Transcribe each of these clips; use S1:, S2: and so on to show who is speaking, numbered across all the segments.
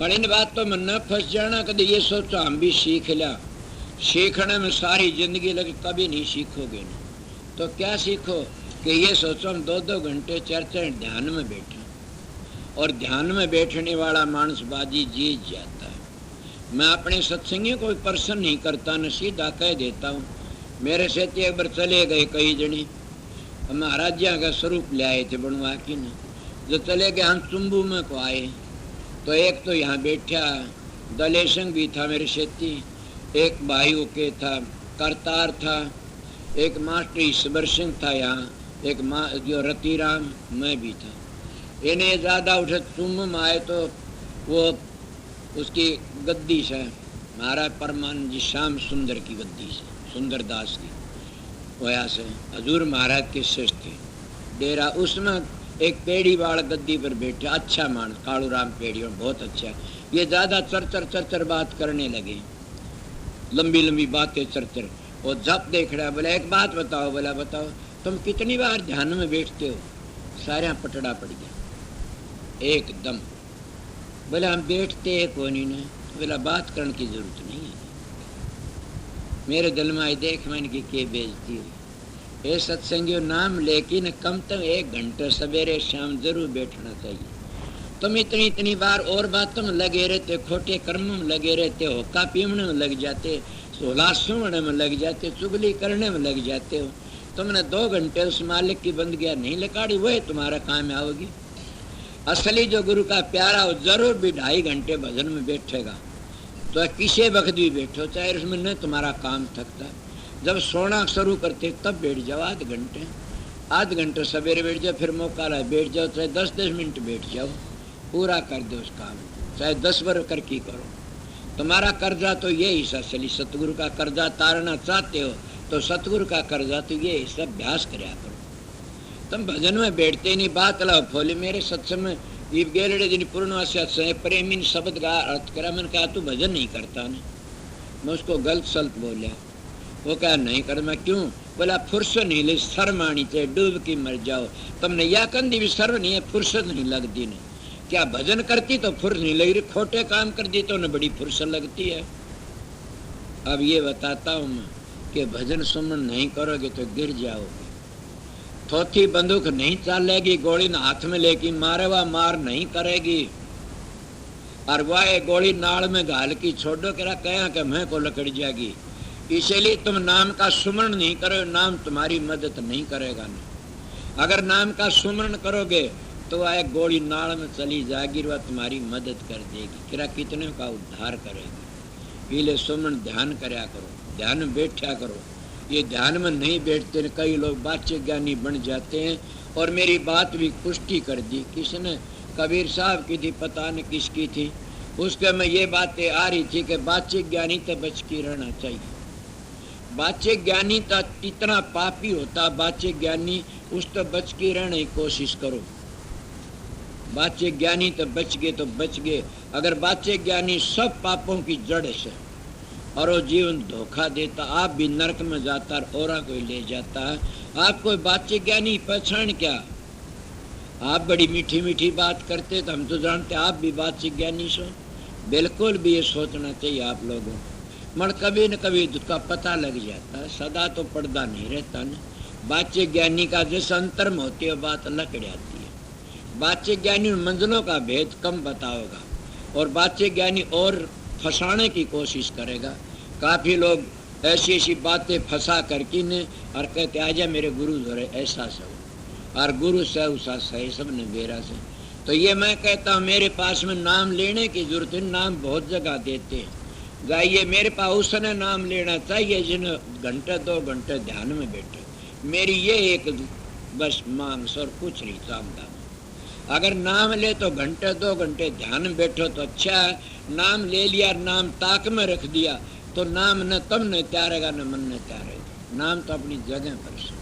S1: पर इन बातों में न फंस जाना। कभी ये सोचो हम भी सीख लिया, सीखने में सारी जिंदगी लगे, कभी नहीं सीखोगे नहीं। तो क्या सीखो कि ये सोचो हम 2-2 घंटे 4-4 ध्यान में बैठे, और ध्यान में बैठने वाला मानस बाजी जीत जाता है। मैं अपने सत्संगी कोई प्रश्न नहीं करता, न सीधा कह देता हूँ। मेरे से एक बार चले गए कई जने, महाराजा का स्वरूप ले आए थे बनवा की न, जो चले गए हम चुम्बू में को आए, तो एक तो यहाँ बैठा दलेशंग भी था मेरे सेती, एक भाई ओके था, करतार था, एक मास्टर ईश्वर सिंह था यहाँ, एक जो रतिराम, मैं भी था। इन्हें ज़्यादा उठे चुम्ब में आए तो वो उसकी गद्दी से महाराज परमानंद जी श्याम सुंदर की गद्दी से, सुंदर दास की वया से हजूर महाराज के शिष्य थे डेरा, उसमें एक पेड़ी वाला गद्दी पर बैठे, अच्छा मान कालू राम पेड़ी, और बहुत अच्छा। ये ज़्यादा चर बात करने लगे, लंबी लंबी बातें चर, और जब देख रहा बोला एक बात बताओ, बोला बताओ तुम कितनी बार ध्यान में बैठते हो? सारे पटड़ा पड़ गया एकदम। बोला हम बैठते हैं कोनी ने, बोला बात करने की जरूरत नहीं है। मेरे दिल में आई देख मैंने की के बेइज्जती हुई। ये सत्संगियों नाम लेकिन कम तो 1 घंटा सवेरे शाम जरूर बैठना चाहिए। तुम इतनी बार और बातों में लगे रहते, खोटे कर्मों में लगे रहते, होका पीवने में लग जाते, सोला सुनने में लग जाते, चुगली करने में लग जाते हो। तुमने 2 घंटे उस मालिक की बंदगी नहीं लगाड़ी, वही तुम्हारा काम आओगी। असली जो गुरु का प्यारा हो जरूर भी 2.5 घंटे भजन में बैठेगा, तो किसी वक्त भी बैठो, चाहे उसमें न तुम्हारा काम थकता। जब सोना शुरू करते तब बैठ जाओ, आध घंटे सवेरे बैठ जाओ, फिर मौका लाए बैठ जाओ, चाहे 10-10 मिनट बैठ जाओ, पूरा कर दो उस काम, चाहे 10 बार करके करो। तुम्हारा कर्जा तो ये हिस्सा चली, सतगुरु का कर्जा तारना चाहते हो तो सतगुरु का कर्जा तो ये हिस्सा अभ्यास कराया करो। तुम भजन में बैठते नहीं, बात लाओ फोली। मेरे सत्संग में ईब गेलड़े दिन पूर्णवासी प्रेमी शब्द का अर्थ करा, मैंने कहा तू भजन नहीं करता ना। मैं उसको गलत सल्त बोलिया, वो क्या नहीं कर, मैं क्यों? बोला फुर्सत नहीं ले, शर्म आनी चाहिए, डूब की मर जाओ। तुमने या कंदी भी शर्म नहीं है, फुर्सत नहीं लगती ने। क्या भजन करती तो फुर्सत नहीं लग रही, खोटे काम करती तो न बड़ी फुर्सत लगती है। अब ये बताता हूँ मैं कि भजन सुमन नहीं करोगे तो गिर जाओगे। थोथी बंदूक नहीं चलेगी, गोली न हाथ में लेगी, मारेवा मार नहीं करेगी, और वह गोली नाल में घाल की छोड़ो करा कया कि मैं को लकड़ जाएगी। इसलिए तुम नाम का सुमरण नहीं करो, नाम तुम्हारी मदद नहीं करेगा। नहीं, अगर नाम का सुमरण करोगे तो वह गोली नाल में चली जाएगी, वह तुम्हारी मदद कर देगी, किरा कितने का उद्धार करेगी। पीले सुमरण ध्यान करया करो, ध्यान में बैठा करो। ये ध्यान में नहीं बैठते, कई लोग बाच्य ज्ञानी बन जाते हैं। और मेरी बात भी पुष्टि कर दी किसने, कबीर साहब की थी, पता नहीं किसकी थी, उसके में ये बातें आ रही थी कि बाच्य ज्ञानी तो बच के रहना चाहिए। बाच्य ज्ञानी तो इतना पापी होता, बाच्य ज्ञानी उस तो बच के रहने की कोशिश करो। बाच्य ज्ञानी तो बच गए। अगर बाच्य ज्ञानी सब पापों की जड़ से और वो जीवन धोखा देता, आप भी नरक में जाता और कोई ले जाता है। आप कोई बाच्य ज्ञानी पहचान क्या? आप बड़ी मीठी मीठी बात करते तो हम तो जानते आप भी बाच्य ज्ञानी सो। बिल्कुल भी ये सोचना चाहिए आप लोगों को। मगर कभी न कभी उसका पता लग जाता है, सदा तो पर्दा नहीं रहता ना। बाच्य ज्ञानी का जिस अंतर में होती है बात अलग जाती है। बाच्य ज्ञानी मंजिलों का भेद कम बताओगा, और बाच्य ज्ञानी और फंसाने की कोशिश करेगा। काफ़ी लोग ऐसी ऐसी बातें फंसा करके ने और कहते आजा मेरे गुरु धरे ऐसा सब, और गुरु से उसा सही सब ने बेरा से। तो ये मैं कहता हूँ मेरे पास में नाम लेने की जरूरत है, नाम बहुत जगह देते हैं। जाइए मेरे पास उसने नाम लेना चाहिए जिन्हें 1-2 घंटे ध्यान में बैठे। मेरी ये एक बस मांग और कुछ नहीं चाहता। अगर नाम ले तो 1-2 घंटे ध्यान में बैठो तो अच्छा है। नाम ले लिया, नाम ताक में रख दिया तो नाम न तब न त्यारेगा न मन न त्यारेगा। नाम तो अपनी जगह पर से,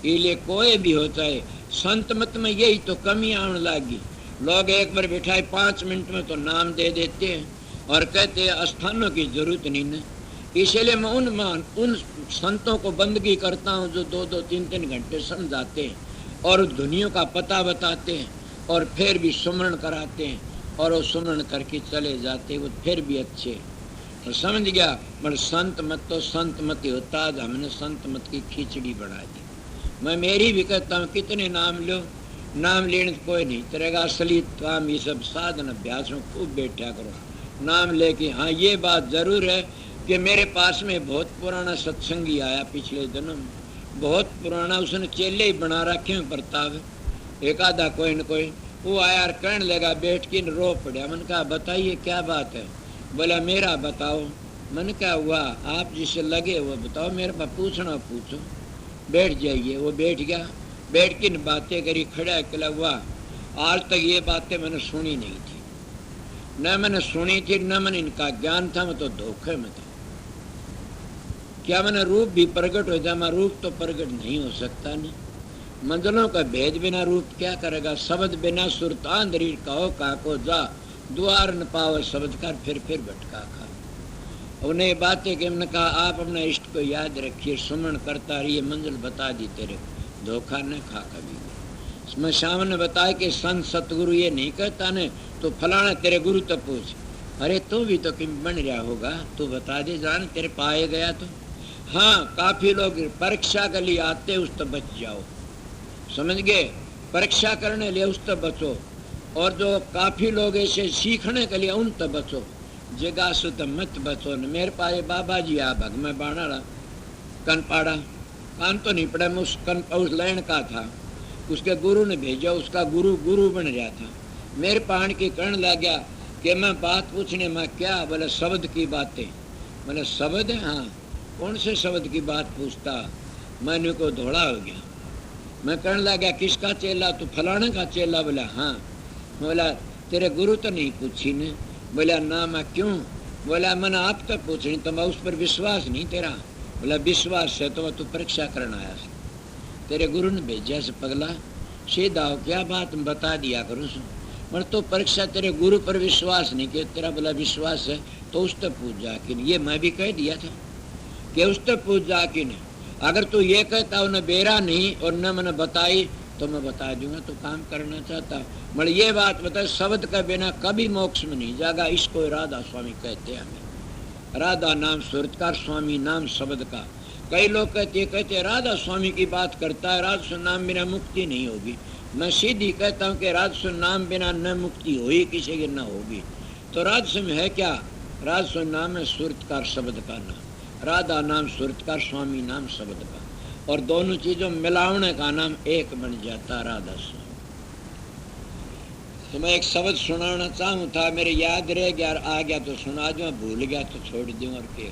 S1: इसलिए कोई भी होता है। संत मत में यही तो कमी आने लगी। लोग एक बार बैठाए 5 मिनट में तो नाम दे देते हैं और कहते हैं स्थानों की जरूरत नहीं है। इसलिए मैं उन संतों को बंदगी करता हूँ जो 2-2, 3-3 घंटे समझाते हैं और दुनिया का पता बताते हैं और फिर भी सुमरण कराते हैं। और वो सुमरण करके चले जाते, वो फिर भी अच्छे। तो समझ गया, पर संत मत तो संत मत ही होता, हमने संत मत की खिचड़ी बना दी। मैं मेरी भी कहता हूँ कितने नाम लो, नाम लेने से कोई नहीं करेगा। असली काम ये सब साधन अभ्यास में खूब बैठा करो, नाम लेके। हाँ ये बात जरूर है कि मेरे पास में बहुत पुराना सत्संगी आया पिछले जन्म, बहुत पुराना, उसने चेले ही बना रखे हैं प्रताप, एक आधा कोई न कोई। वो आया और कहने लगा बैठ के रो पड़ा। मन कहा बताइए क्या बात है? बोला मेरा बताओ। मन क्या हुआ? आप जिसे लगे वो बताओ, मेरे पास पूछना पूछो, बैठ जाइए। वो बैठ गया, बैठ के बातें करी, खड़ा कला हुआ। आज तक ये बातें मैंने सुनी नहीं थी, न मैंने सुनी थी न मैंने इनका ज्ञान था, मैं तो धोखे में था। क्या मैंने रूप भी प्रकट हो जाए? मैं रूप तो प्रकट नहीं हो सकता नहीं। मंजिलों का भेद बिना रूप क्या करेगा? शब्द बिना सुरतांदरी कहो काको जा, द्वार न पाओ शब्द कर फिर भटका खा। उन्हें बातें कि हमने कहा आप अपना इष्ट को याद रखिए, सुमरण करता रहिए, मंजिल बता दी तेरे, धोखा न खा कभी। मैं शाम ने बताया कि संत सतगुरु ये नहीं कहता ने तो फलाना तेरे गुरु तो पूछ। अरे तू भी तो किम बन रहा होगा, तू बता दे जान, तेरे पाए गया तो। हाँ काफी लोग परीक्षा के लिए आते, उस तो बच जाओ, समझ गए? परीक्षा करने लिए उस तो बचो, और जो काफी लोग ऐसे सीखने के लिए उन तो बचो, जगह से तो मत बचो न। मेरे पास बाबा जी आ भग में बाणा कन पाड़ा, कान तो नहीं पड़ा, मैं उस लैंड का था, उसके गुरु ने भेजा, उसका गुरु बन रहा था। मेरे पान की कहने लग गया कि मैं बात पूछने में क्या? बोले शब्द की बातें। बोले शब्द है? हाँ। कौन से शब्द की बात पूछता? मैंने को धोड़ा हो गया। मैं कहने लगा किसका चेला? तो फलाने का चेला। बोला हाँ। बोला तेरे गुरु तो नहीं पूछी ने? बोला ना। मैं क्यों? बोला मैंने आप तो पूछनी, तो मैं उस पर विश्वास नहीं तेरा। बोला विश्वास है तो मैं तू परीक्षा करना आया, तेरे गुरु ने भेजा से पगला, सीधा हो क्या बात बता दिया करूँ। पर तो परीक्षा तेरे गुरु पर विश्वास नहीं किया तेरा। बोला विश्वास है तो उस तक पूछ जा कि ये मैं भी कह दिया था कि उस तक पूछ जा कि नहीं। अगर तू ये कहता उन्हें बेरा नहीं और न मैंने बताई तो मैं बता दूंगा, तो काम करना चाहता। मगर ये बात बता, शब्द का बिना कभी मोक्ष में नहीं जाएगा। इसको राधा स्वामी कहते हैं हमें। राधा नाम सूरतकार, स्वामी नाम शब्द का। कई लोग कहते राधा स्वामी की बात करता है, राधा नाम बिना मुक्ति नहीं होगी। मैं सीधी कहता हूँ कि राधा नाम बिना न मुक्ति हुई किसी की न होगी। तो राधा में है क्या? राधा नाम है सूरतकार शब्द का नाम, राधा नाम सूरतकार, स्वामी नाम शब्द का, और दोनों चीजों मिलावने का नाम एक बन जाता राधा स्वामी। तो मैं एक शब्द सुनाना चाहूँ था, मेरे याद रह गया, आ गया तो सुना दूँ, भूल गया तो छोड़ दूँ। और क्या